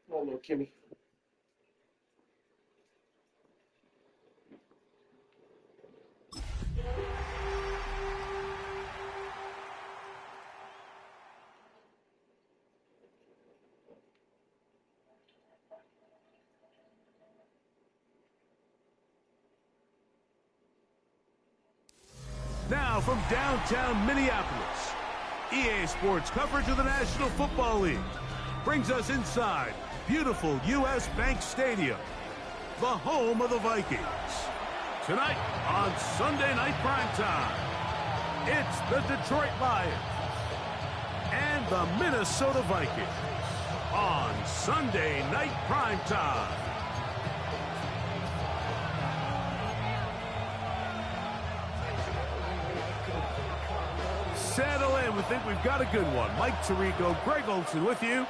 Oh, no, Kimmy. Now from downtown Minneapolis, EA Sports coverage of the National Football League brings us inside beautiful U.S. Bank Stadium, the home of the Vikings. Tonight on Sunday Night Primetime, it's the Detroit Lions and the Minnesota Vikings on Sunday Night Primetime. Settle in. We think we've got a good one. Mike Tirico, Greg Olson with you.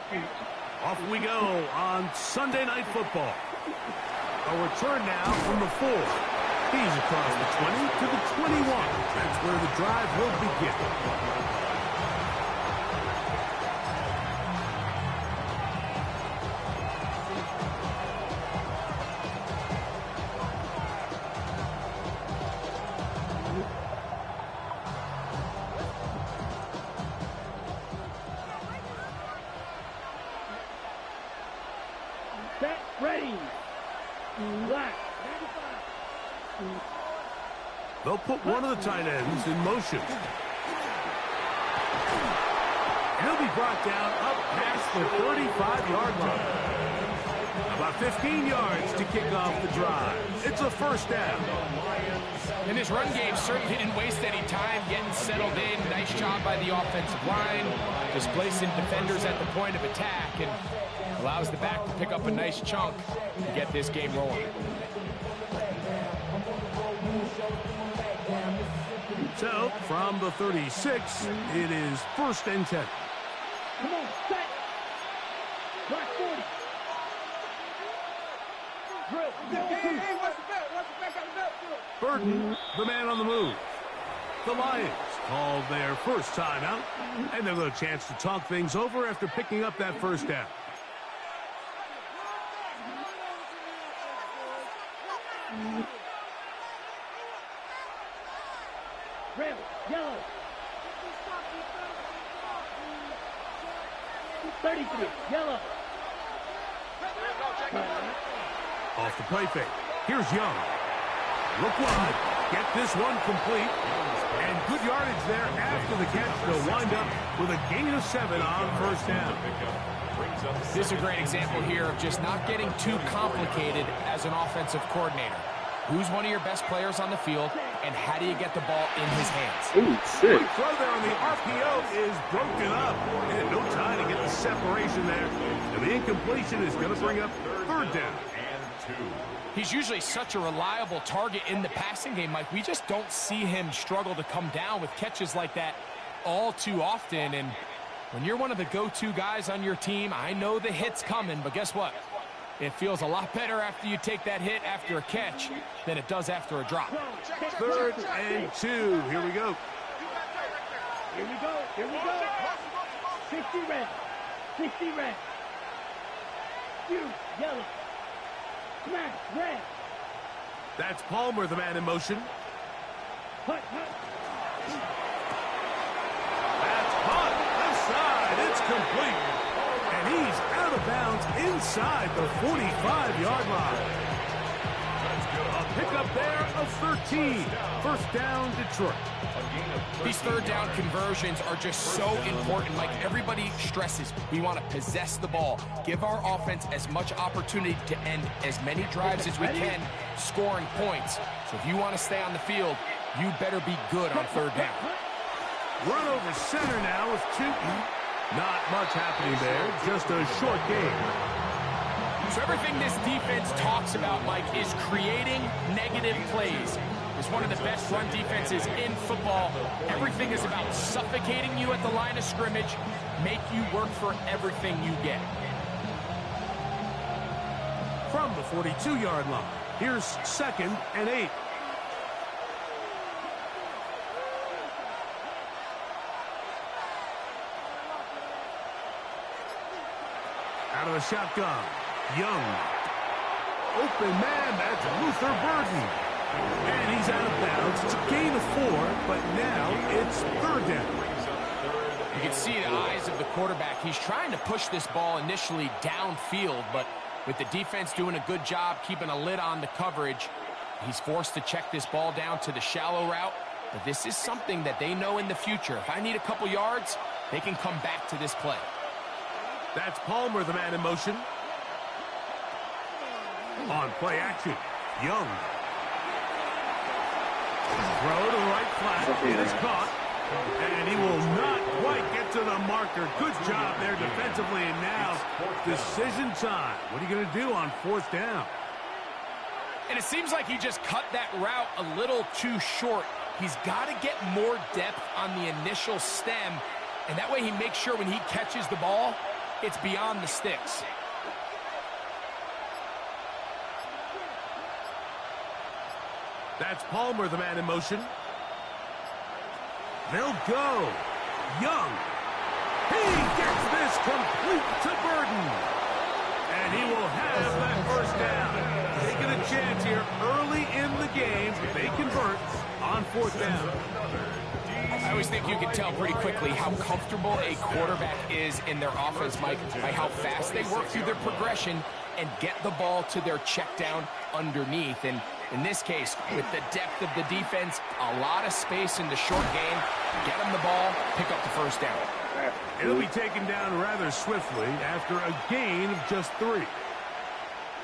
Off we go on Sunday Night Football. A return now from the 4. He's across the 20 to the 21. That's where the drive will begin. Set, ready. Black. They'll put one of the tight ends in motion. He'll be brought down up past the 35-yard line. About 15 yards to kick off the drive. It's a first down. And this run game certainly didn't waste any time getting settled in. Nice job by the offensive line, displacing defenders at the point of attack, and allows the back to pick up a nice chunk to get this game rolling. So, from the 36, it is 1st and 10. Come on, set. Black 40. Drill. Hey, watch the back. Watch the back out of the backfield. Burton, the man on the move. The Lions called their first timeout, and they'll have a chance to talk things over after picking up that first down. Red, yellow. 33, yellow. Off the play fake. Here's Young. Look wide. Get this one complete. And good yardage there after the catch. They'll wind up with a gain of 7 on first down. This is a great example here of just not getting too complicated as an offensive coordinator. Who's one of your best players on the field, and how do you get the ball in his hands? Ooh, shit. Quick throw there on the RPO is broken up. And no time to get the separation there. And the incompletion is going to bring up third down. He's usually such a reliable target in the passing game, Mike. We just don't see him struggle to come down with catches like that all too often. And when you're one of the go-to guys on your team, I know the hit's coming, but guess what? It feels a lot better after you take that hit after a catch than it does after a drop. 3rd and 2. Here we go. Here we go. Here we go. 60 red. 60 red. You, yellow. Smash, red. That's Palmer, the man in motion. Hut, hut. That's hot. Left side. It's complete. And he's out of bounds inside the 45-yard line. A pickup there of 13. First down, Detroit. These third down conversions are just so important. Like everybody stresses, we want to possess the ball, give our offense as much opportunity to end as many drives as we can, scoring points. So if you want to stay on the field, you better be good on third down. Run over center now with 2. Not much happening there, just a short game. So everything this defense talks about, Mike, is creating negative plays. It's one of the best run defenses in football. Everything is about suffocating you at the line of scrimmage, make you work for everything you get. From the 42-yard line, here's 2nd and 8. Out of the shotgun, Young. Open man, that's Luther Burden. And he's out of bounds. It's a gain of 4, but now it's third down. You can see the eyes of the quarterback. He's trying to push this ball initially downfield, but with the defense doing a good job keeping a lid on the coverage, he's forced to check this ball down to the shallow route. But this is something that they know in the future. If I need a couple yards, they can come back to this play. That's Palmer, the man in motion. On play action, Young. Throw to the right flat. It is caught. And he will not quite get to the marker. Good job there defensively. And now, decision time. What are you going to do on 4th down? And it seems like he just cut that route a little too short. He's got to get more depth on the initial stem. And that way he makes sure when he catches the ball, it's beyond the sticks. That's Palmer, the man in motion. They'll go. Young. He gets this complete to Burden. And he will have that first down. Taking a chance here early in the game. If they convert on 4th down. I always think you can tell pretty quickly how comfortable a quarterback is in their offense, Mike, by how fast they work through their progression and get the ball to their check down underneath. And in this case, with the depth of the defense, a lot of space in the short game, get them the ball, pick up the first down. It'll be taken down rather swiftly after a gain of just 3.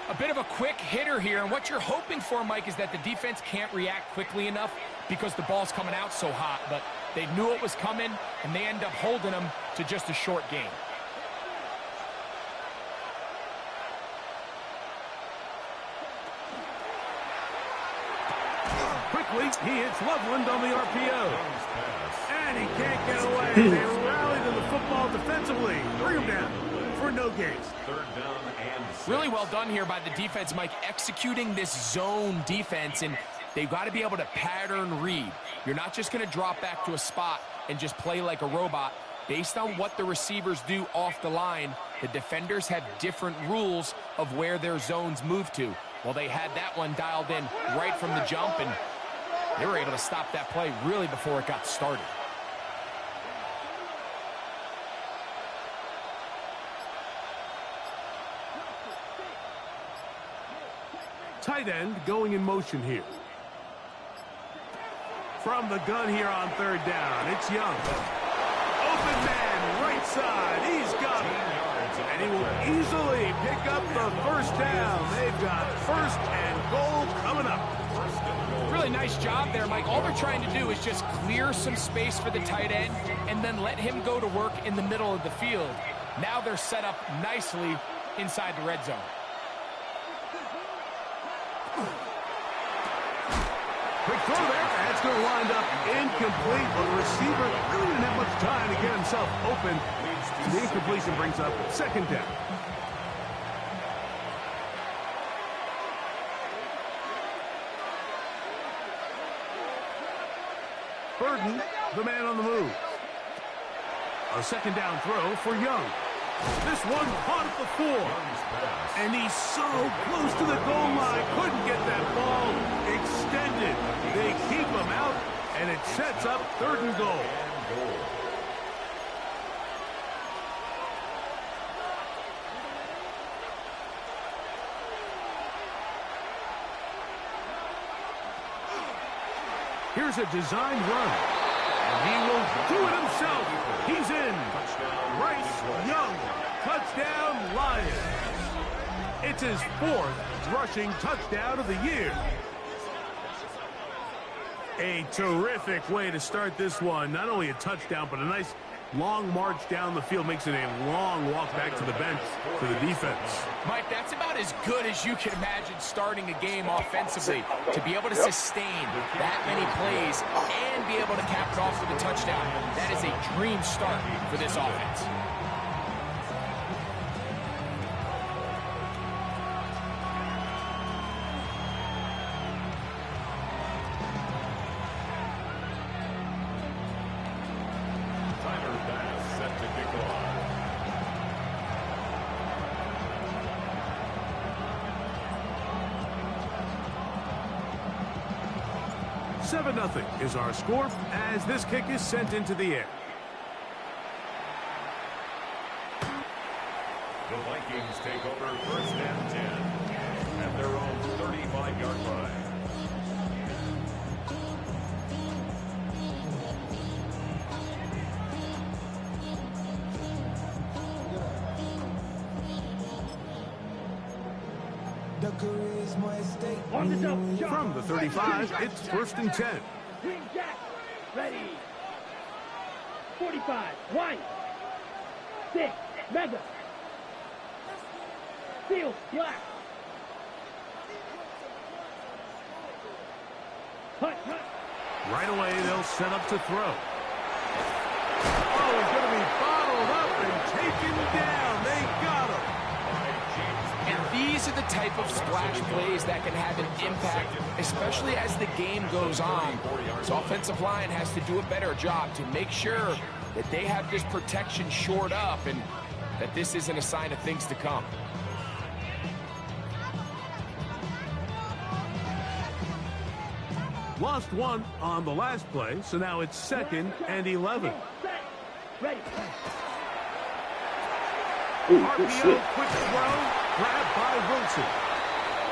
A bit of a quick hitter here, and what you're hoping for, Mike, is that the defense can't react quickly enough because the ball's coming out so hot, but they knew it was coming, and they end up holding them to just a short gain. Quickly, he hits Loveland on the RPO. And he can't get away. They rally to the football defensively. Bring him down for no gains. Really well done here by the defense, Mike, executing this zone defense, and they've got to be able to pattern read. You're not just going to drop back to a spot and just play like a robot. Based on what the receivers do off the line, the defenders have different rules of where their zones move to. Well, they had that one dialed in right from the jump, and they were able to stop that play really before it got started. Tight end going in motion here. From the gun here on 3rd down, it's Young. Open man, right side. He's got it. And he will easily pick up the first down. They've got 1st and goal coming up. Really nice job there, Mike. All they're trying to do is just clear some space for the tight end and then let him go to work in the middle of the field. Now they're set up nicely inside the red zone. Quick throw there. That's going to wind up incomplete. But the receiver really didn't have much time to get himself open. So the incompletion brings up 2nd down. Burden, the man on the move. A 2nd down throw for Young. This one caught at the 4. And he's so close to the goal line. Couldn't get that ball extended. They keep him out, and it sets up 3rd and goal. Here's a designed run. And he will do it himself. He's in. Bryce Young, touchdown Lions. It's his 4th rushing touchdown of the year. A terrific way to start this one. Not only a touchdown, but a nice long march down the field. Makes it a long walk back to the bench for the defense. Mike, that's about as good as you can imagine starting a game offensively. To be able to sustain that many plays and be able to cap it off with a touchdown. That is a dream start for this offense. Set to kick off. 7-0 is our score as this kick is sent into the air. The Vikings take over 1st and 10 at their own 35-yard line. On the double. From the 35, it's 1st and 10. Green Jack. Ready. 45. White. 6. Mega. Field. Black. Hut. Right away, they'll set up to throw. Oh, he's going to be bottled up and taken down. They got him. And these are the type of splash plays that can have an impact, especially as the game goes on. This offensive line has to do a better job to make sure that they have this protection shored up and that this isn't a sign of things to come. Lost one on the last play, so now it's 2nd and 11. Ready. RPO, quick throw, grabbed by Wilson.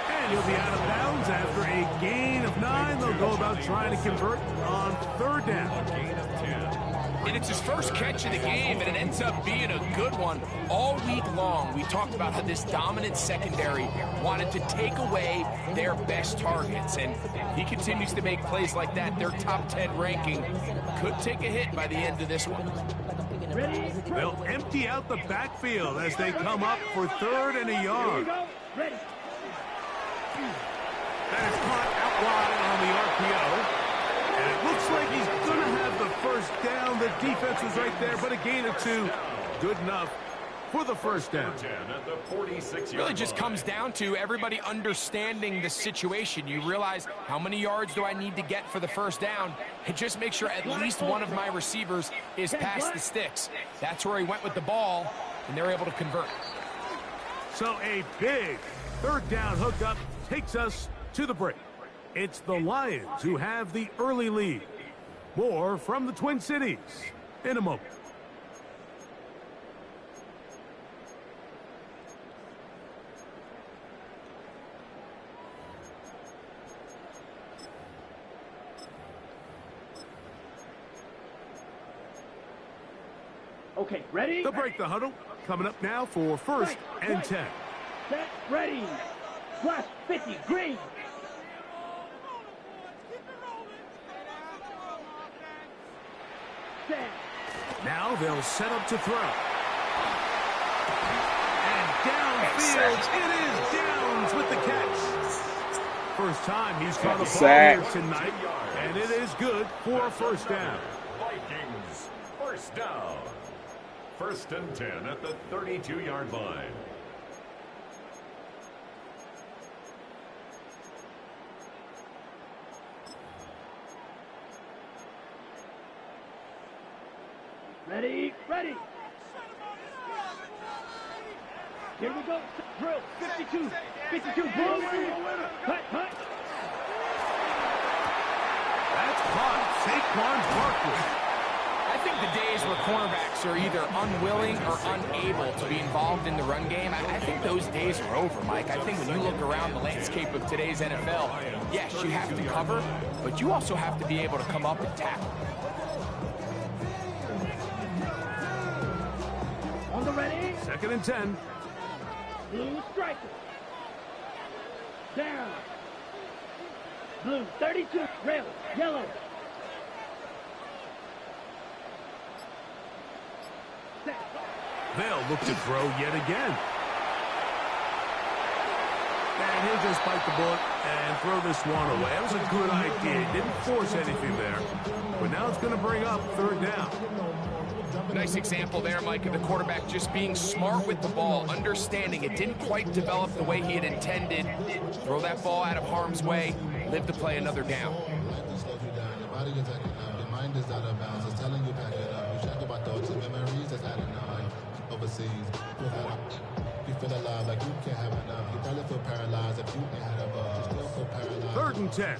And he'll be out of bounds after a gain of 9. They'll go about trying to convert on 3rd down. Gain of 10. And it's his first catch of the game, and it ends up being a good one. All week long, we talked about how this dominant secondary wanted to take away their best targets. And he continues to make plays like that. Their top 10 ranking could take a hit by the end of this one. Ready. They'll empty out the backfield as they come up for 3rd and a yard. Ready. That is caught out wide on the RPO. And it looks like he's going to have the 1st down. The defense was right there, but a gain of 2. Good enough for the 1st down. It really just comes down to everybody understanding the situation. You realize how many yards do I need to get for the 1st down, and just make sure at least one of my receivers is past the sticks. That's where he went with the ball, and they're able to convert. So a big 3rd down hookup takes us to the break. It's the Lions who have the early lead. More from the Twin Cities in a moment. Okay, ready? They'll break the huddle. Coming up now for 1st and 10. Set, ready. Flash 50, green. Set. Now they'll set up to throw. And downfield, it is Downs with the catch. First time he's caught a ball here tonight, and it is good for a 1st down. Vikings, 1st down. 1st and 10 at the 32-yard line. Ready, ready. Here we go. Drill. 52. 52. Boom. Cut. That's caught. Saquon Barkley. I think the days where cornerbacks are either unwilling or unable to be involved in the run game, I think those days are over, Mike. I think when you look around the landscape of today's NFL, yes, you have to cover, but you also have to be able to come up and tackle. On the ready. 2nd and 10. Blue striker. Down. Blue 32. Red. Yellow. Set. They'll look to throw yet again. And he'll just bite the bullet and throw this one away. That was a good idea. Didn't force anything there. But now it's going to bring up 3rd down. Nice example there, Mike, of the quarterback just being smart with the ball, understanding it didn't quite develop the way he had intended. Throw that ball out of harm's way, live to play another down. Your mind is out of bounds. It's telling you back it up. You check about thoughts and memories that's adding up. Overseas, you feel alive like you can't have enough. You probably feel paralyzed if you ain't had a buzz. You still feel paralyzed. 3rd and 10.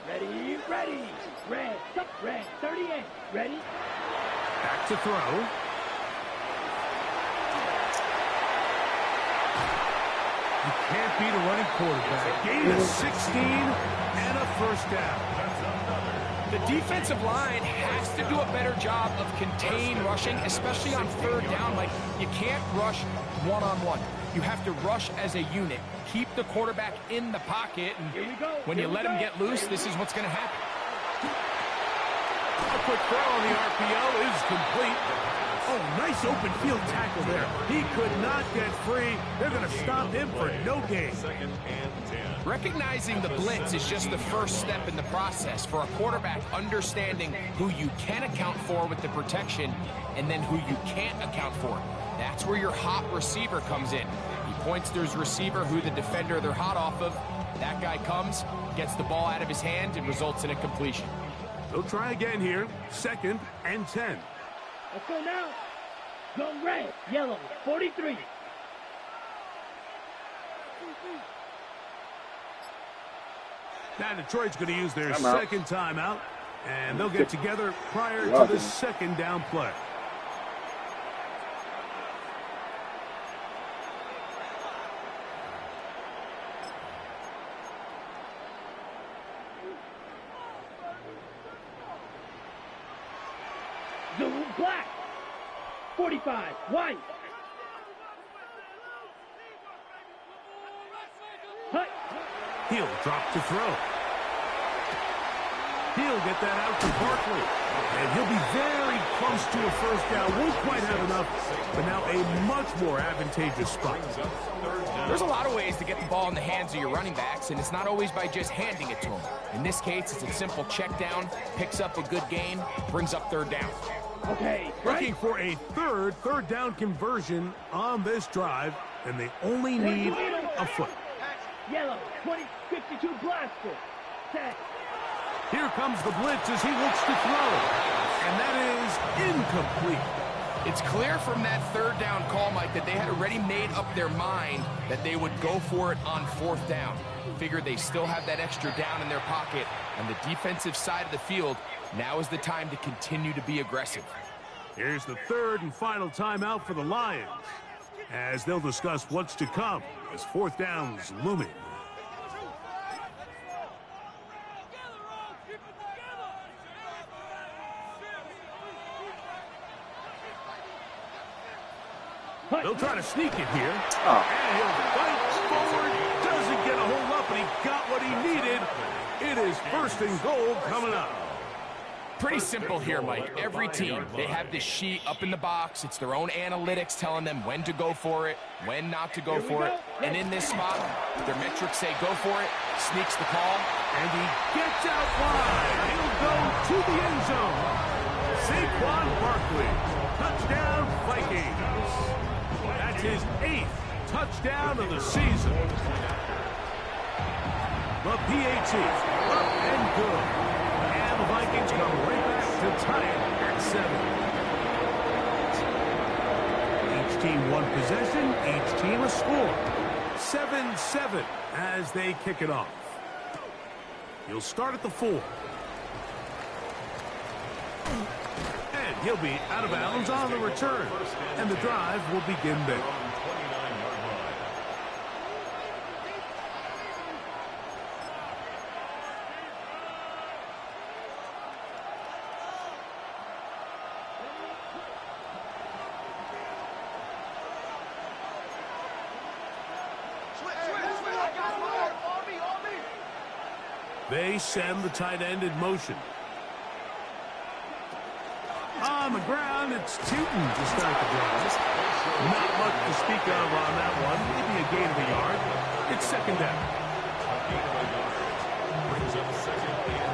Ready, ready. Red, red, 38. Ready? Back to throw. You can't beat a running quarterback. Gain of 16 and a 1st down. The defensive line has to do a better job of contain rushing, especially on 3rd down. Like, you can't rush one-on-one. You have to rush as a unit. Keep the quarterback in the pocket, and when you let him get loose, this is what's going to happen. A quick throw on the RPO is complete. Oh, nice open field tackle there. He could not get free. They're going to stop him for no gain. 2nd and 10. Recognizing the blitz is just the first step in the process for a quarterback understanding who you can account for with the protection and then who you can't account for. That's where your hot receiver comes in. He points to his receiver who the defender they're hot off of. That guy comes, gets the ball out of his hand, and results in a completion. They'll try again here. 2nd and 10. Let's go now. Go red, yellow, 43. Now Detroit's going to use their 2nd timeout, and they'll get together prior to the 2nd down play. Zoom black. 45, white. Hut. He'll drop to throw. He'll get that out to Barkley. And he'll be very close to a 1st down. Won't quite have enough, but now a much more advantageous spot. There's a lot of ways to get the ball in the hands of your running backs, and it's not always by just handing it to them. In this case, it's a simple check down, picks up a good gain, brings up 3rd down. Okay, Looking for a 3rd down conversion on this drive, and they only need a foot. Yellow, 20, 52 blaster. Set. Here comes the blitz as he looks to throw. And that is incomplete. It's clear from that 3rd down call, Mike, that they had already made up their mind that they would go for it on 4th down. Figured they still have that extra down in their pocket. On the defensive side of the field, now is the time to continue to be aggressive. Here's the 3rd and final timeout for the Lions, as they'll discuss what's to come as 4th down's looming. They'll try to sneak it here. And he'll fight forward. Doesn't get a hold up, and he got what he needed. It is 1st and goal coming up. Pretty simple here, Mike. Every team, they have this sheet up in the box. It's their own analytics telling them when to go for it, when not to go for it. And in this spot, their metrics say go for it, sneaks the call. And he gets out wide. He'll go to the end zone. Saquon Barkley. Touchdown, Vikings. That's his 8th touchdown of the season. The PAT up and good. And the Vikings come right back to tie it at 7. Each team one possession, each team a score. 7-7 as they kick it off. He'll start at the 4. And he'll be out of bounds on the return. And the drive will begin there. They send the tight end in motion. On the ground, it's Tootin to start the drive. Not much to speak of on that one. Maybe a gain of a yard. It's second down. A gain of a yard brings up second and 9.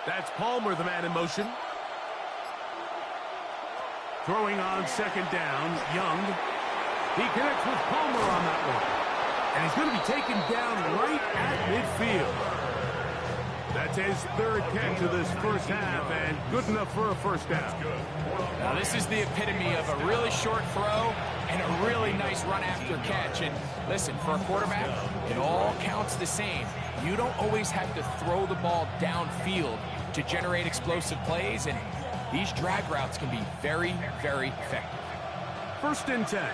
That's Palmer, the man in motion. Throwing on second down, Young. He connects with Palmer on that one. And he's going to be taken down right at midfield. That's his third catch of this first half, and good enough for a first down. Now, this is the epitome of a really short throw and a really nice run after catch. And listen, for a quarterback, it all counts the same. You don't always have to throw the ball downfield to generate explosive plays, and these drag routes can be very, very effective. First and 10.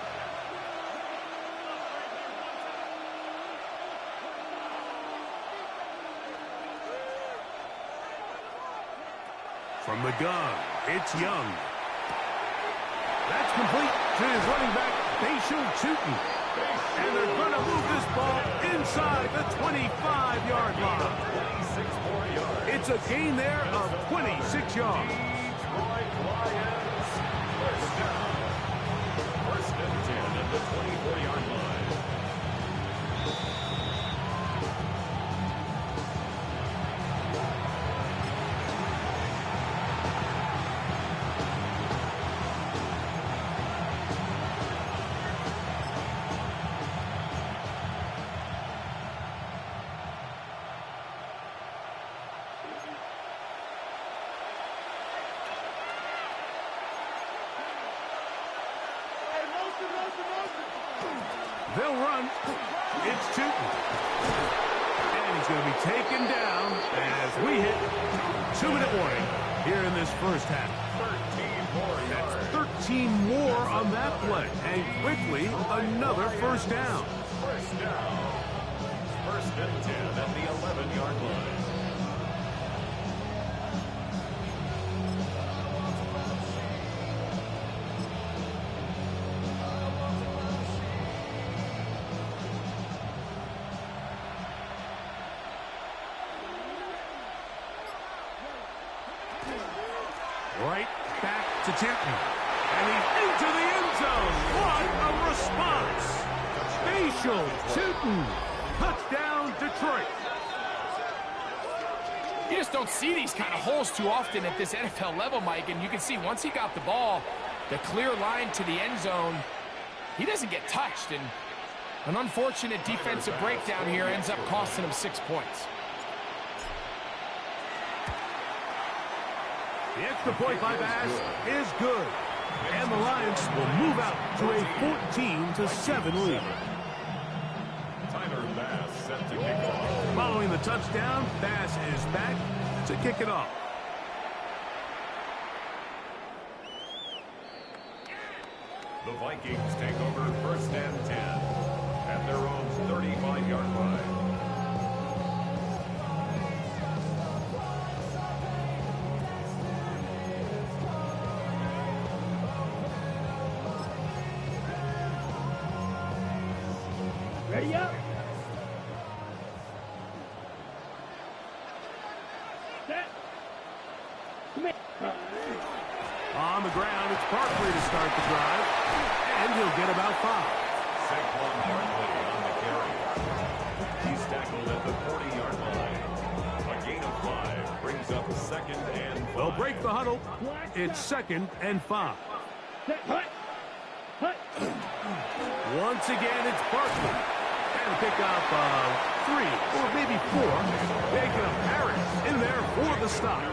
From the gun, it's Young. That's complete to his running back, Tootin. And they're going to move this ball inside the 25-yard line. It's a gain there of 26 yards. First and 10 at the 24-yard line. They'll run. It's Tootin. And he's going to be taken down as we hit 2-minute warning here in this first half. 13 more on that play. And quickly, another first down. First down. First and 10 at the 11-yard line. Right back to Tootin. And he's into the end zone. What a response. Facial Tootin. Touchdown, Detroit. You just don't see these kind of holes too often at this NFL level, Mike. And you can see once he got the ball, the clear line to the end zone, he doesn't get touched. And an unfortunate defensive breakdown here ends up costing him 6 points. The extra point by Bass is good. And the Lions will move out to a 14-7 lead. Tyler Bass set to kick off. Following the touchdown, Bass is back to kick it off. The Vikings take over first and 10 at their own 35-yard line. Ready up. Set. Come here. On the ground, it's Barkley to start the drive. And he'll get about 5. Saquon Barkley on the carry. He's tackled at the 40-yard line. A gain of 5 brings up second and 5. They'll break the huddle. It's second and 5. Set. Hut. Hut. Once again, it's Barkley. And pick up 3 or maybe 4. Taking up Harris in there for the stop.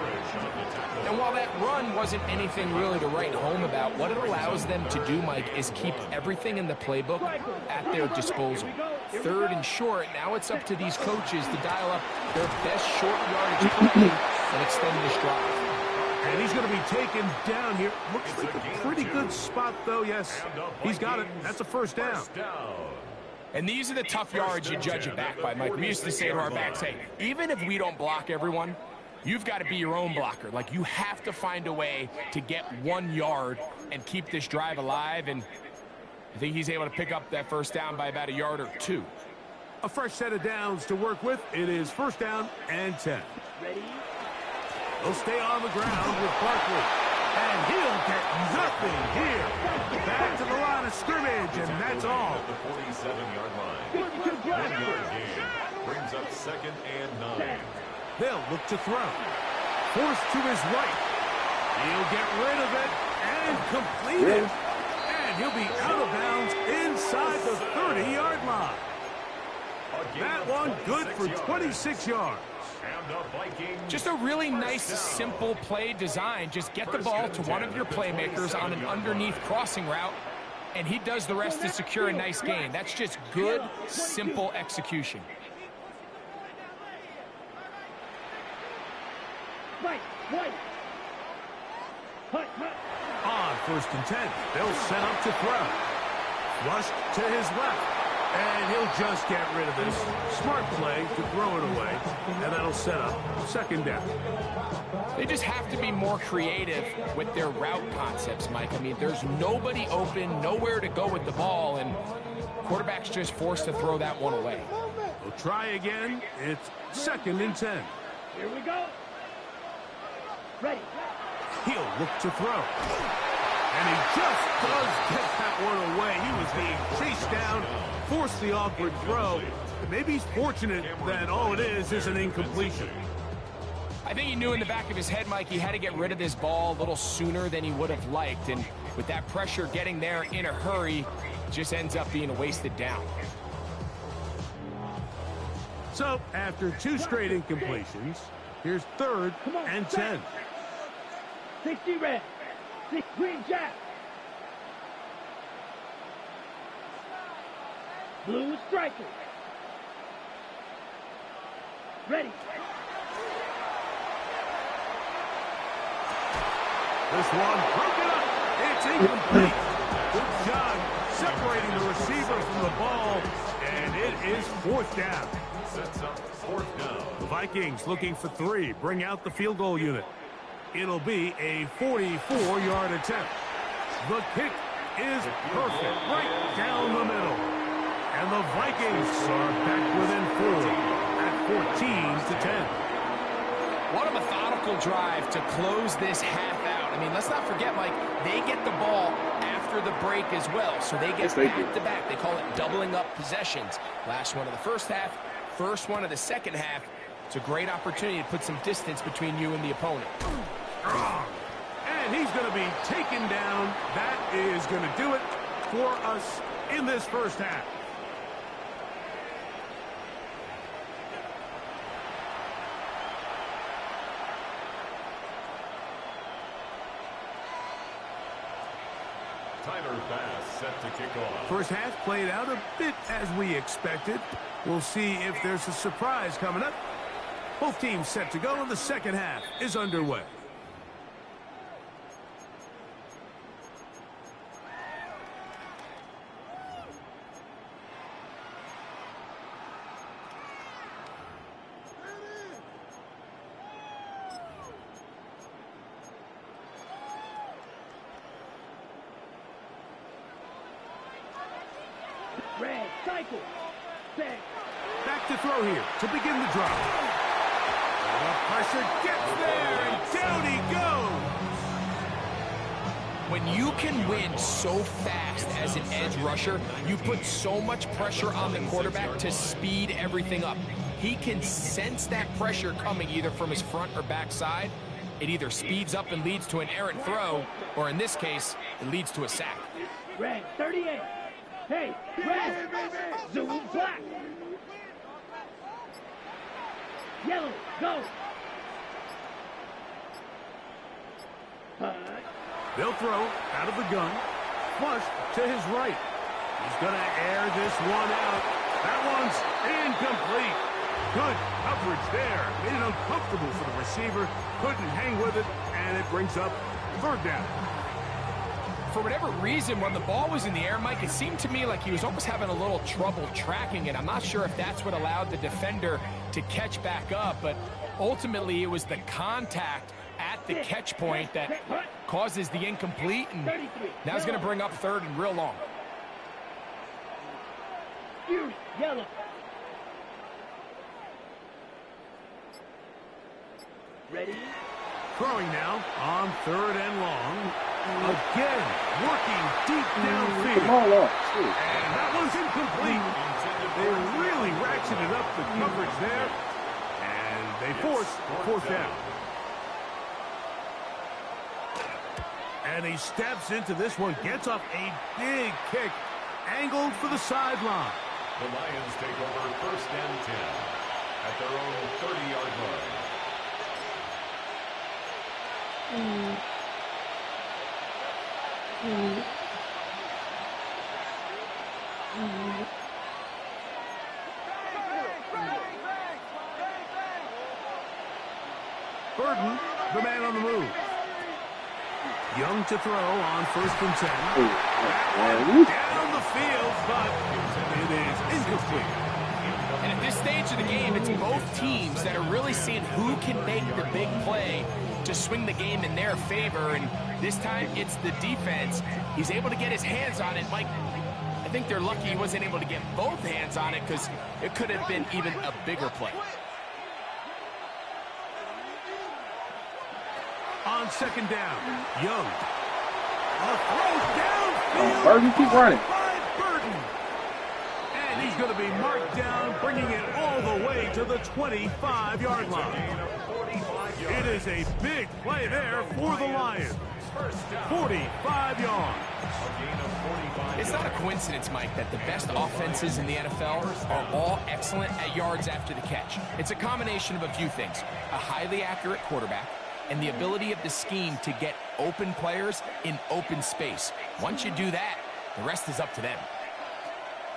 And while that run wasn't anything really to write home about, what it allows them to do, Mike, is keep everything in the playbook at their disposal. 3rd and short, now it's up to these coaches to dial up their best short yardage play and extend this drive. And he's going to be taken down here. Looks like a pretty good spot, though. Yes, he's got it. That's a first down. And these are the tough yards you judge it back by, Mike. We used to say to our backs, hey, even if we don't block everyone, you've got to be your own blocker. Like, you have to find a way to get 1 yard and keep this drive alive. And I think he's able to pick up that first down by about a yard or 2. A fresh set of downs to work with. It is first down and 10. Ready? He'll stay on the ground with Barkley. And he'll get nothing here. Back to the line of scrimmage, and that's all. The 47-yard line. 1-yard gain brings up 2nd and 9. They'll look to throw. Forced to his right. He'll get rid of it and complete it. And he'll be out of bounds inside the 30-yard line. That one good for 26 yards. Just a really nice, simple play design. Just get the ball to one of your playmakers on an underneath crossing route, and he does the rest to secure a nice gain. That's just good, simple execution. On 1st and 10, they'll set up to throw. Rushed to his left. And he'll just get rid of this. Smart play to throw it away. And that'll set up 2nd down. They just have to be more creative with their route concepts, Mike. I mean, there's nobody open, nowhere to go with the ball, and quarterback's just forced to throw that one away. We'll try again. It's 2nd and 10. Here we go. Ready. He'll look to throw. And he just does get that one away. He was being chased down, forced the awkward throw. Maybe he's fortunate that all it is an incompletion. I think he knew in the back of his head, Mike, he had to get rid of this ball a little sooner than he would have liked. And with that pressure getting there in a hurry, it just ends up being a wasted down. So, after 2 straight incompletions, here's 3rd and 10. 60 red. 6 green jack. Blue striker. Ready. This one broken up. It's incomplete. Good job separating the receiver from the ball, and it is 4th down. Sets up 4th down. The Vikings looking for 3. Bring out the field goal unit. It'll be a 44-yard attempt. The kick is perfect, right down the middle. And the Vikings are back within 4 at 14-10. What a methodical drive to close this half out. I mean, let's not forget, Mike, they get the ball after the break as well. So they get back-to-back. They call it doubling up possessions. Last one of the first half, first one of the second half. It's a great opportunity to put some distance between you and the opponent. And he's going to be taken down. That is going to do it for us in this first half. Tyler Bass set to kick off. First half played out a bit as we expected. We'll see if there's a surprise coming up. Both teams set to go, and the second half is underway. Red cycle. Set. Back to throw here to begin the drive. The pressure gets there, and down he goes. When you can win so fast as an edge rusher, you put so much pressure on the quarterback to speed everything up. He can sense that pressure coming either from his front or back side. It either speeds up and leads to an errant throw, or in this case, it leads to a sack. Red 38. Hey, red. Zoom black. Yellow, go. They'll throw out of the gun. Flush to his right. He's going to air this one out. That one's incomplete. Good coverage there. Made it uncomfortable for the receiver. Couldn't hang with it, and it brings up third down. For whatever reason, when the ball was in the air, Mike, it seemed to me like he was almost having a little trouble tracking it. I'm not sure if that's what allowed the defender to catch back up, but ultimately it was the contact at the catch point that causes the incomplete, and now he's going to bring up third and real long. Yellow. Ready? Throwing now on third and long. Again, working deep downfield. And that one's incomplete. They really ratcheted up the coverage there, and they force fourth down. And he steps into this one, gets off a big kick, angled for the sideline. The Lions take over first and 10 at their own 30-yard line. Burton, the man on the move. Young to throw on first and 10. Down the field, but it is incomplete. And at this stage of the game, it's both teams that are really seeing who can make the big play to swing the game in their favor, and this time it's the defense. He's able to get his hands on it. Mike, I think they're lucky he wasn't able to get both hands on it, because it could have been even a bigger play. On second down, Young. A throw downfield. Burton, keep running. By Burton. And he's going to be marked down, bringing it all the way to the 25-yard line. It is a big play there for the Lions. 45 yards. It's not a coincidence, Mike, that the best offenses in the NFL are all excellent at yards after the catch. It's a combination of a few things: a highly accurate quarterback and the ability of the scheme to get open players in open space. Once you do that, the rest is up to them.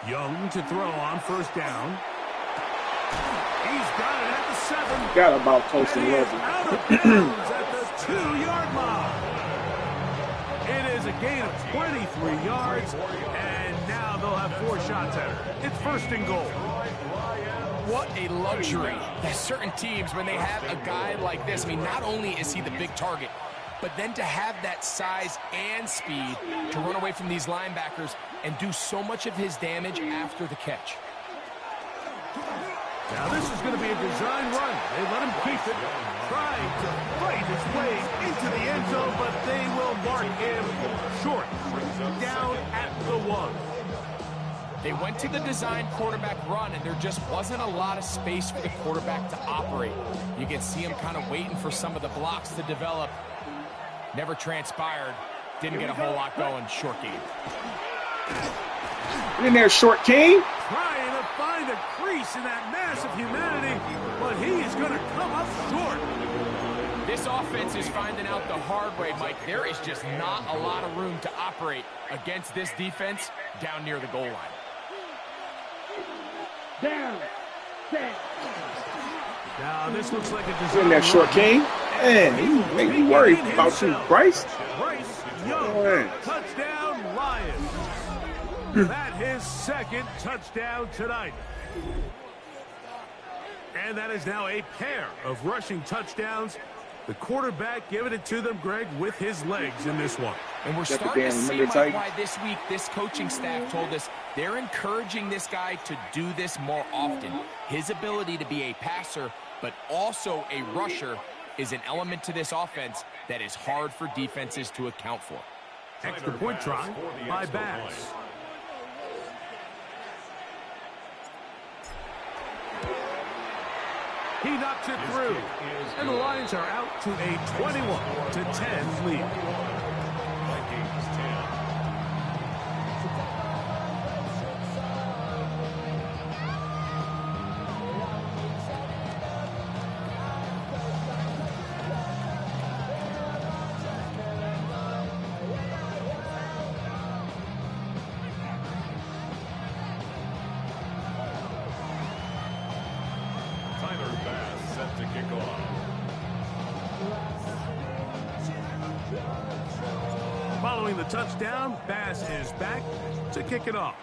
Young to throw on first down. He's got it at the 7. Got about close to And he is 11. out of bounds at the 2-yard line. It is a gain of 23 yards, and now they'll have 4 shots at her. It's first and goal. What a luxury that certain teams, when they have a guy like this, I mean, not only is he the big target, but then to have that size and speed to run away from these linebackers and do so much of his damage after the catch. Now this is going to be a design run. They let him keep it, trying to fight his way into the end zone, but they will mark him short, down at the 1. They went to the design quarterback run, and there just wasn't a lot of space for the quarterback to operate. You can see him kind of waiting for some of the blocks to develop. Never transpired. Didn't get a whole lot going. Short game. Get in there, short king. Trying to find a crease in that mass of humanity, but he is going to come up short. This offense is finding out the hard way, Mike. There is just not a lot of room to operate against this defense down near the goal line. Down. Set. Now this looks like a Get in design there, short run. king. Man, he make me worried about you, Bryce. Bryce Young, Man. touchdown Lions. That his second touchdown tonight. And that is now a pair of rushing touchdowns. The quarterback giving it to them, Greg, with his legs in this one. And we're Got the starting to damn see, number Mike, Titans. why this week this coaching staff told us they're encouraging this guy to do this more often. His ability to be a passer, but also a rusher, is an element to this offense that is hard for defenses to account for. Extra point try by Bass. He knocks it through, and the Lions are out to a 21-10 lead. Vikings 10. Following the touchdown, Bass is back to kick it off.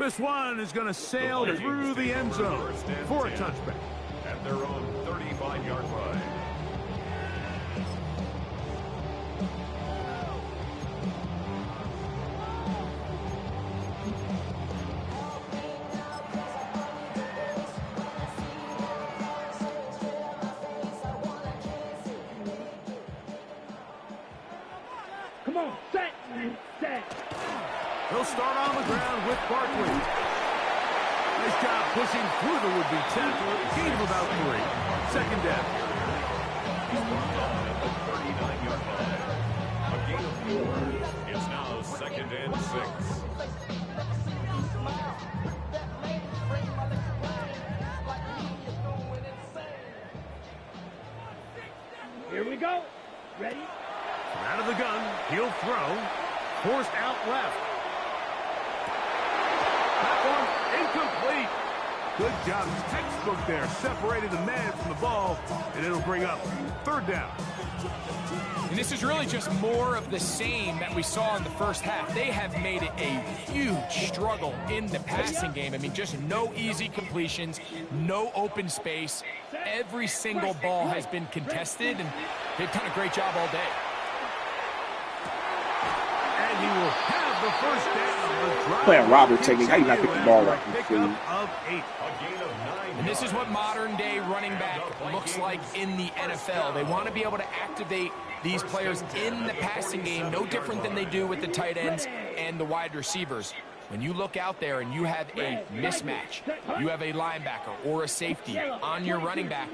This one is going to sail through the end zone for a touchback. At their own 35-yard line. Come on, set. He'll start on the ground with Barkley. Nice job pushing through the would-be tackler. Gain of about 3. Second down. He's brought on at the 39-yard line. A gain of 4. It's now 2nd and 6. Here we go. Ready? Out of the gun, he'll throw. Forced out left. That one incomplete. Good job. Textbook there. Separated the man from the ball, and it'll bring up 3rd down. And this is really just more of the same that we saw in the first half. They have made it a huge struggle in the passing game. I mean, just no easy completions, no open space. Every single ball has been contested, and they've done a great job all day. And he will have the first down. Playing Robert taking, how you not pick the ball up? Of 8. And this is what modern-day running back looks like in the NFL. They want to be able to activate these players in the passing game, no different than they do with the tight ends and the wide receivers. When you look out there and you have a mismatch, you have a linebacker or a safety on your running back,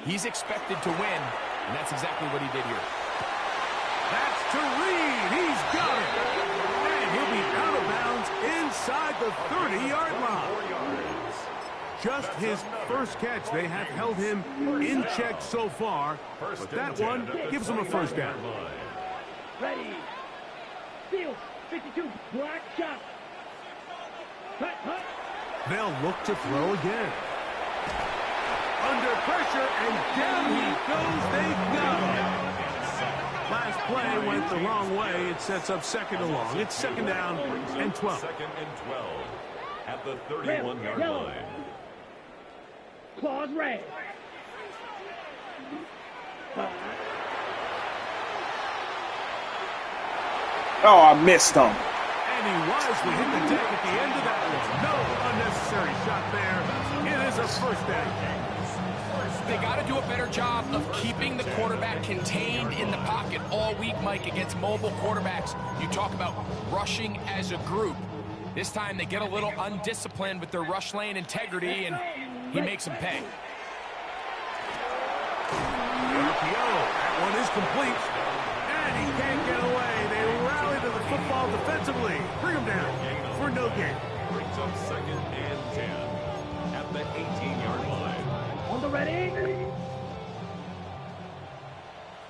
he's expected to win, and that's exactly what he did here. That's to Reed. He's got it. And he'll be out of bounds inside the 30-yard line. Just his first catch. They have held him in check so far, but that one gives him a first down. Ready. Field. 52. Black shot. Hut, hut. They'll look to throw again. Under pressure, and down he goes. They got him. Last play went the wrong way. It sets up 2nd and long. It's 2nd down and 12. 2nd and 12 at the 31-yard line. Claws red. Oh, I missed him. And he wisely hit the deck at the end of that one. No unnecessary shot there. It is a first down. They got to do a better job of keeping the quarterback contained in the pocket all week, Mike, against mobile quarterbacks. You talk about rushing as a group. This time they get a little undisciplined with their rush lane integrity, and he makes them pay. That one is complete. And he can't get away. They rally to the football defensively. Bring him down for no gain. Brings up 2nd and 10 at the 18-yard line. On the ready.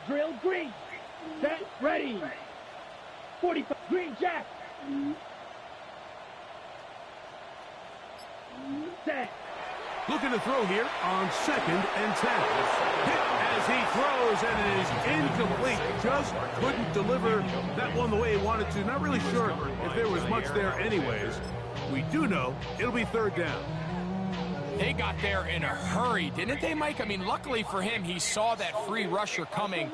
Drill green. Set. Ready. 45. Green jack. Set. Looking to throw here on 2nd and 10. Hit as he throws, and it is incomplete. Just couldn't deliver that one the way he wanted to. Not really sure if there was much there anyways. We do know it'll be 3rd down. They got there in a hurry, didn't they, Mike? I mean, luckily for him, he saw that free rusher coming,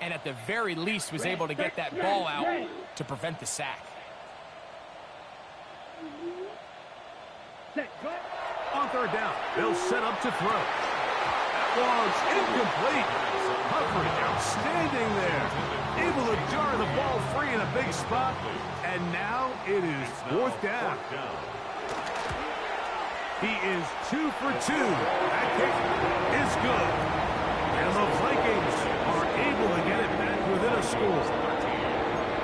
and at the very least was able to get that ball out to prevent the sack. Set. Go. On 3rd down, they'll set up to throw. That one's incomplete. Coverage outstanding there. Able to jar the ball free in a big spot. And now it is 4th down. He is 2 for 2. That kick is good. And the Vikings are able to get it back within a score.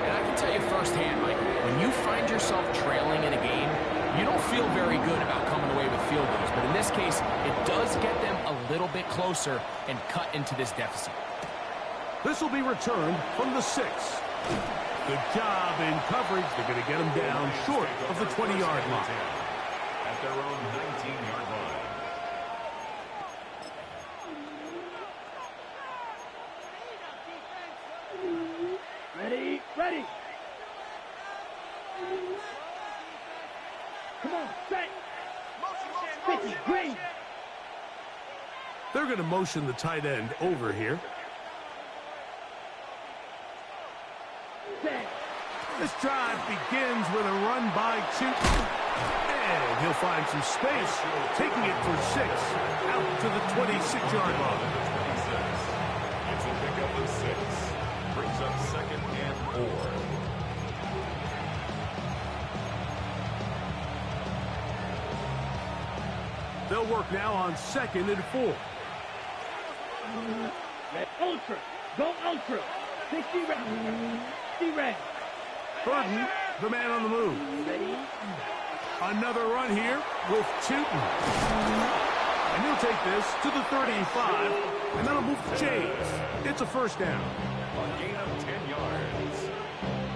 And I can tell you firsthand, Mike, when you find yourself trailing in a game, you don't feel very good about coming away with field goals. But in this case, it does get them a little bit closer and cut into this deficit. This will be returned from the 6. Good job in coverage. They're going to get him down short of the 20-yard line. At their own 19-yard line. They're going to motion the tight end over here. This drive begins with a run by Chute. And he'll find some space, taking it for 6 out to the 26-yard line. It's a pickup of 6. Brings up 2nd and 4. They'll work now on 2nd and 4. Ultra. Go ultra. 60 rounds. 60 rounds. Burden, the man on the move. Ready? Another run here with Tootin. And he'll take this to the 35, and that'll move the chains. It's a first down. A gain of 10 yards.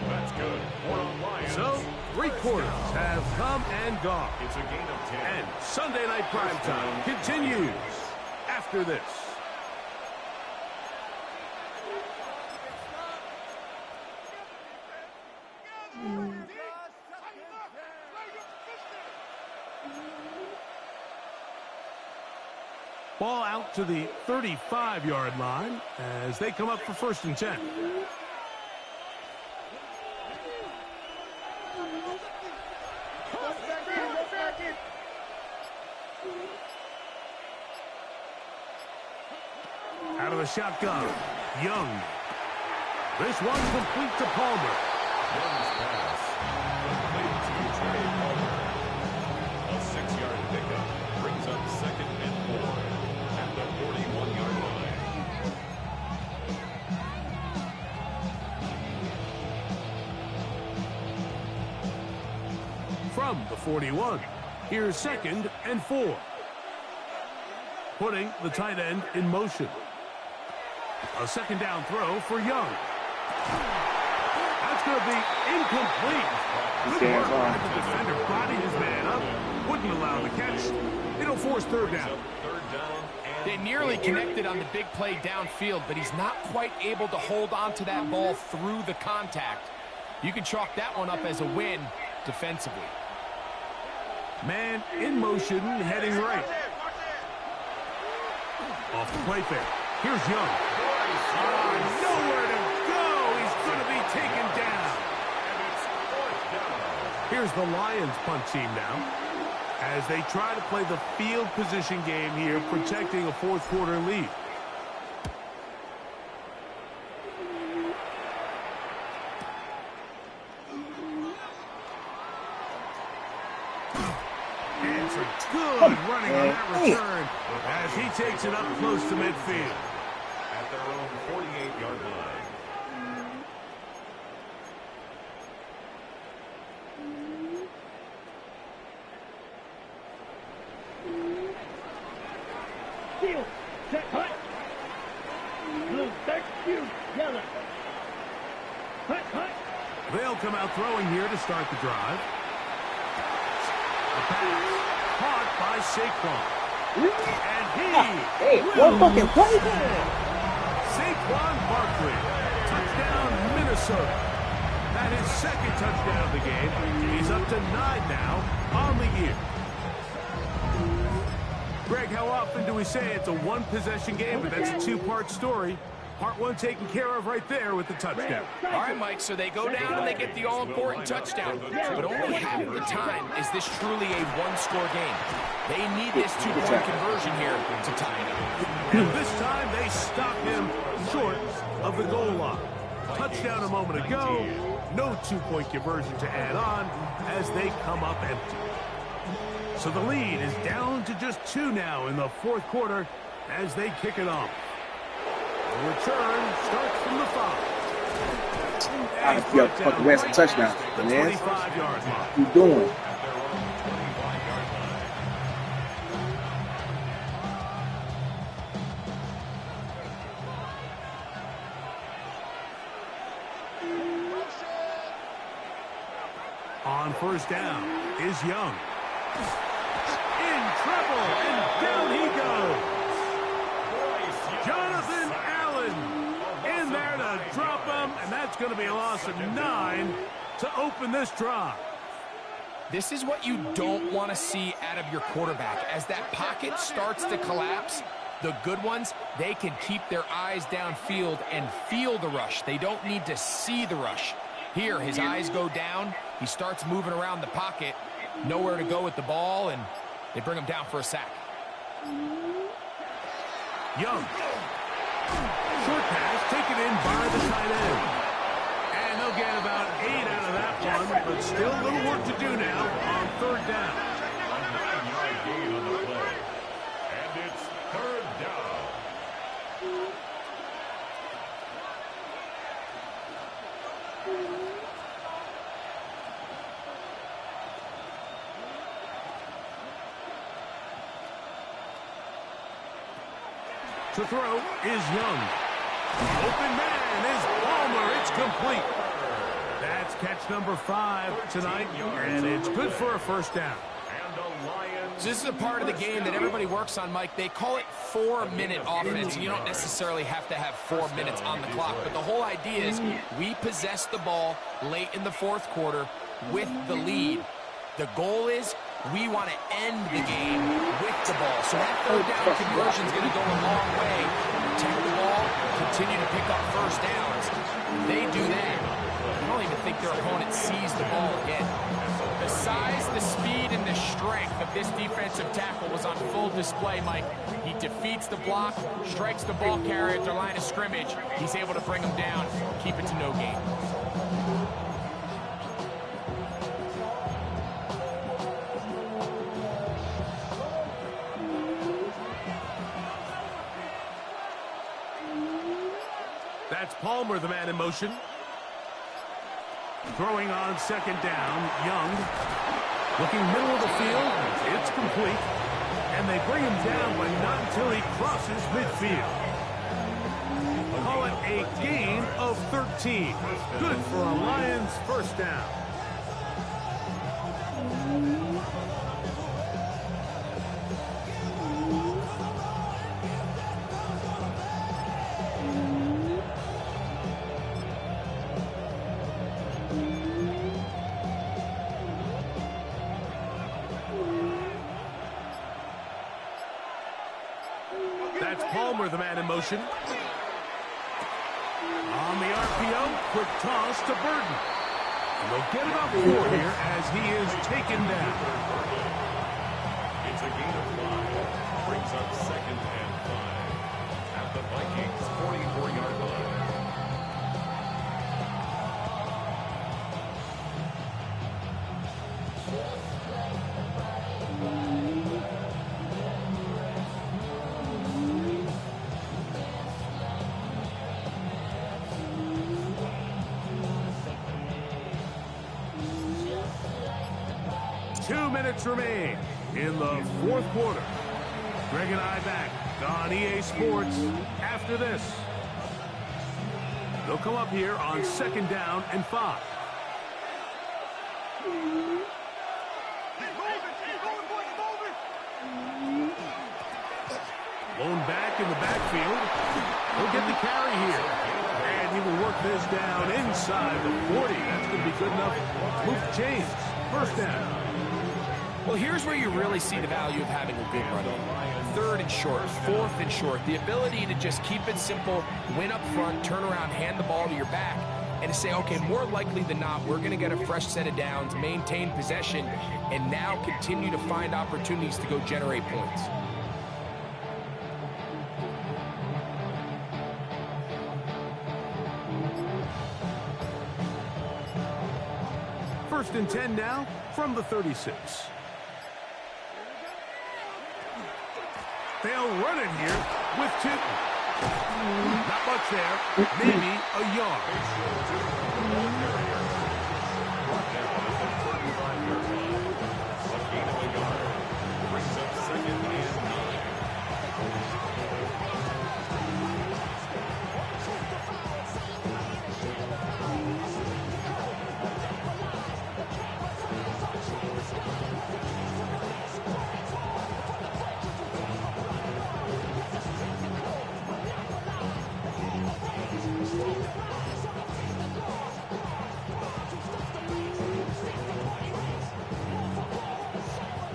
That's good. 4 on Lions. So, 3 quarters have come and gone. It's a gain of 10. And Sunday Night Primetime continues after this. Ball out to the 35-yard line as they come up for 1st and 10. Out of the shotgun, Young. This one complete to Palmer. Young's pass. Complete to Trey Palmer. A 6-yard pickup. Brings up 2nd and 4 at the 41-yard line. From the 41, here's 2nd and 4. Putting the tight end in motion. A 2nd down throw for Young. That's going to be incomplete. Good work by the defender. Bodied his man up. Wouldn't allow the catch. It'll force 3rd down. They nearly connected on the big play downfield, but he's not quite able to hold on to that ball through the contact. You can chalk that one up as a win defensively. Man in motion, heading right. Off the play fake. Here's Young. Nowhere to go. He's going to be taken down. Here's the Lions punt team now as they try to play the field position game here, protecting a 4th quarter lead. And some good running on that return as he takes it up close to midfield. At their own 48-yard line. Steal. Set. Hut. Blue. 32. Yellow. Hut. Hut. They'll come out throwing here to start the drive. A pass caught by Saquon. And he One fucking play. Saquon Barkley. Touchdown, Minnesota. That is 2nd touchdown of the game. He's up to 9 now on the year. Greg, how often do we say it's a one-possession game, but that's a 2-part story? Part 1 taken care of right there with the touchdown. All right, Mike, so they go down and they get the all-important touchdown. But only half of the time is this truly a one-score game. They need this 2-point conversion here to tie it up. And this time they stop him short of the goal line. Touchdown a moment ago. No 2-point conversion to add on as they come up empty. So the lead is down to just 2 now in the 4th quarter as they kick it off. The return starts from the 5. I feel fucking West touchdown, man. 25-yard line. What you doing? On 1st down is Young. In trouble, and down he goes. Jonathan Allen in there to drop him, and that's going to be a loss of 9 to open this drive. This is what you don't want to see out of your quarterback. As that pocket starts to collapse, The good ones, they can keep their eyes downfield and feel the rush. They don't need to see the rush. Here, his eyes go down. He starts moving around the pocket. Nowhere to go with the ball, and they bring him down for a sack. Young. Short pass taken in by the tight end. And they'll get about 8 out of that one, but still a little work to do now on third down. A 9-yard gain on the play. And it's third down. To throw is Young. The open man is Palmer. It's complete. That's catch number 5 tonight, and it's good for a first down. And the Lions. So this is a part of the game that everybody works on, Mike. They call it 4-minute offense. You don't necessarily have to have 4 minutes on the clock, but the whole idea is we possess the ball late in the fourth quarter with the lead. The goal is we want to end the game with the ball. So that third down conversion is going to go a long way. Protect the ball, continue to pick up first downs. They do that. I don't even think their opponent sees the ball again. The size, the speed, and the strength of this defensive tackle was on full display, Mike. He defeats the block, strikes the ball carrier at their line of scrimmage. He's able to bring them down, keep it to no gain. That's Palmer, the man in motion. Throwing on second down, Young. Looking middle of the field, it's complete. And they bring him down, but not until he crosses midfield. Call it a gain of 13. Good for a Lions first down. That's Palmer, the man in motion. On the RPO, quick toss to Burton. And they'll get about 4 here as he is taken down. It's a gain of 5. Brings up second and 5. At the Vikings' 44-yard line. Remain in the fourth quarter. Greg and I back on EA Sports after this. They'll come up here on second down and 5. Blown back in the backfield. He'll get the carry here. And he will work this down inside the 40. That's going to be good enough. Move the chains. First down. Well, here's where you really see the value of having a good run game. Third and short, fourth and short. The ability to just keep it simple, win up front, turn around, hand the ball to your back, and to say, okay, more likely than not, we're going to get a fresh set of downs, maintain possession, and now continue to find opportunities to go generate points. First and 10 now from the 36. They'll run it here with 2. Not much there. Maybe a yard. Brings up second and 9.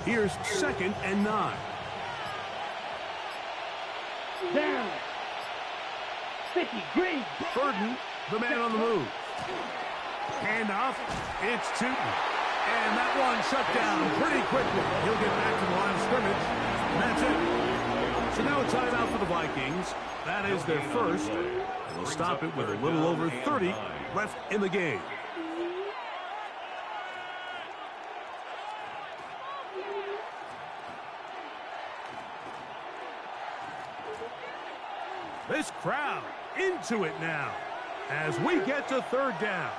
Here's second and 9. Down. 50. Green. Burden, the man on the move. Handoff. It's Tootin. And that one shut down pretty quickly. He'll get back to the line of scrimmage. And that's it. So now a timeout for the Vikings. That is their first. And they'll stop it with a little over 30 left in the game. This crowd into it now as we get to third down.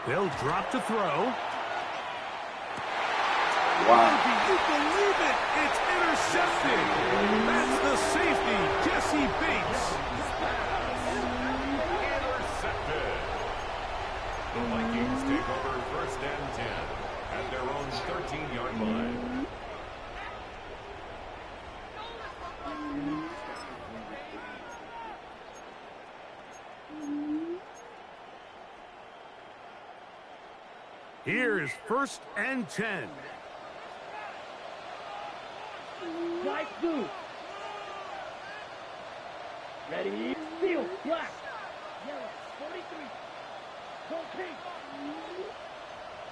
They'll drop to throw. Wow. Can you believe it? It's intercepted. That's the safety, Jesse Bates. Intercepted. The Vikings take over first and 10 at their own 13-yard line. Here's first and 10. Right through. Ready. Field. Black. Yellow. 43. Go pink.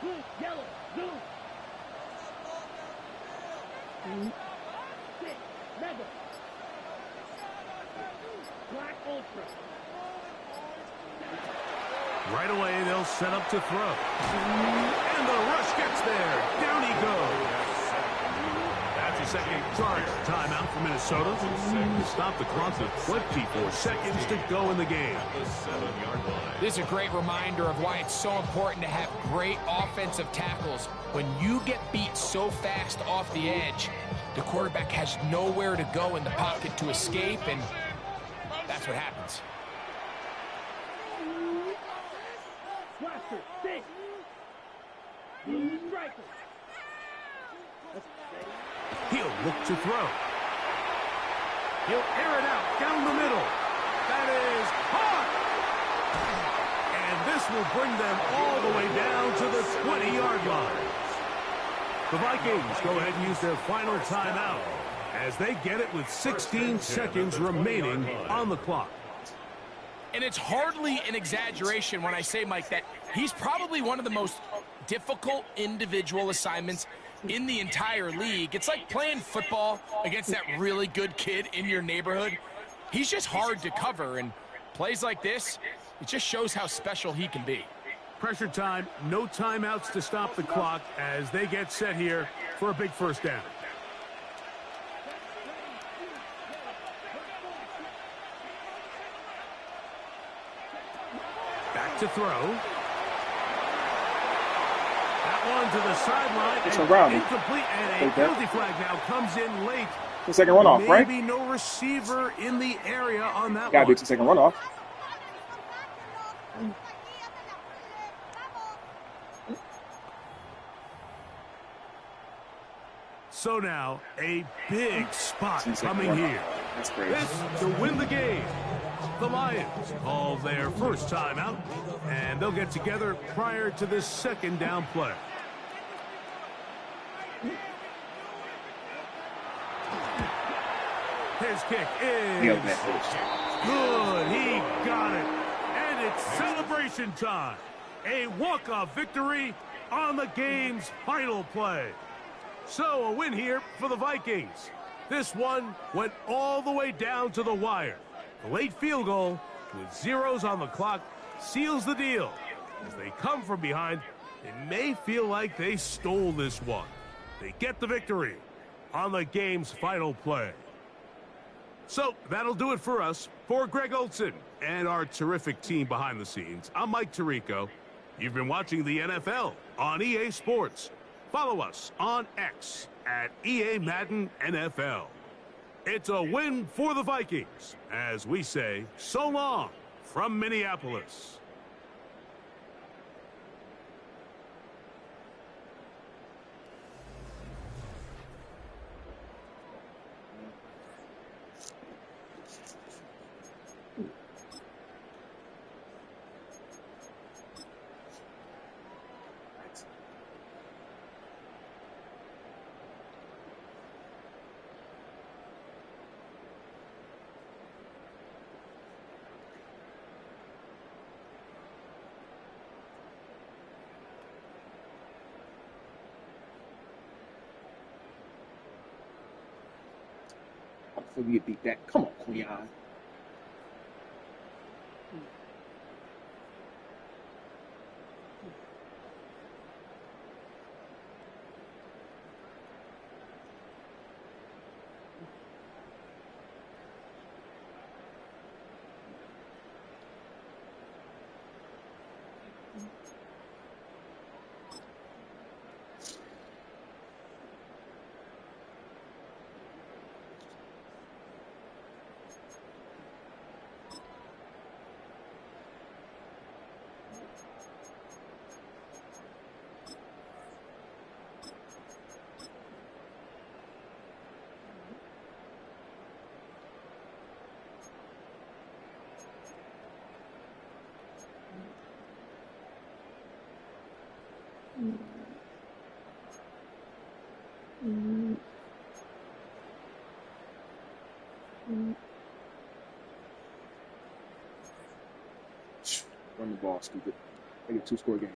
Blue. Yellow. Blue. 6. Mega. Black Ultra. Right away, they'll set up to throw. And the rush gets there. Down he goes. That's a second charge timeout for Minnesota. Stop the clock with 24 seconds to go in the game. The 7-yard line. This is a great reminder of why it's so important to have great offensive tackles. When you get beat so fast off the edge, the quarterback has nowhere to go in the pocket to escape, and that's what happens. Blaster. 6. Blue striker. He'll look to throw. He'll air it out down the middle. That is caught. And this will bring them all the way down to the 20-yard line. The Vikings go ahead and use their final timeout as they get it with 16 seconds remaining on the clock. And it's hardly an exaggeration when I say, Mike, that he's probably one of the most difficult individual assignments in the entire league. It's like playing football against that really good kid in your neighborhood. He's just hard to cover, and plays like this, it just shows how special he can be. Pressure time, no timeouts to stop the clock as they get set here for a big first down. Back to throw. That one to the sideline. It's around. Incomplete, and a penalty flag now comes in late. The second runoff, right? Maybe no receiver in the area on that Gotta one. be the second runoff. So now, a big spot Second coming runoff. here. That's crazy. This to win the game. The Lions call their first timeout, and they'll get together prior to this second down play. His kick is Nailed that good. He got it. And it's celebration time. A walk-off victory on the game's final play. So a win here for the Vikings. This one went all the way down to the wire. The late field goal with zeros on the clock seals the deal. As they come from behind, it may feel like they stole this one. They get the victory on the game's final play. So that'll do it for us. For Greg Olson and our terrific team behind the scenes, I'm Mike Tirico. You've been watching the NFL on EA Sports. Follow us on X at EA Madden NFL. It's a win for the Vikings as we say so long from Minneapolis. before you get beat that. Come on, Quinion. Run the ball, stupid. Make it a 2-score game.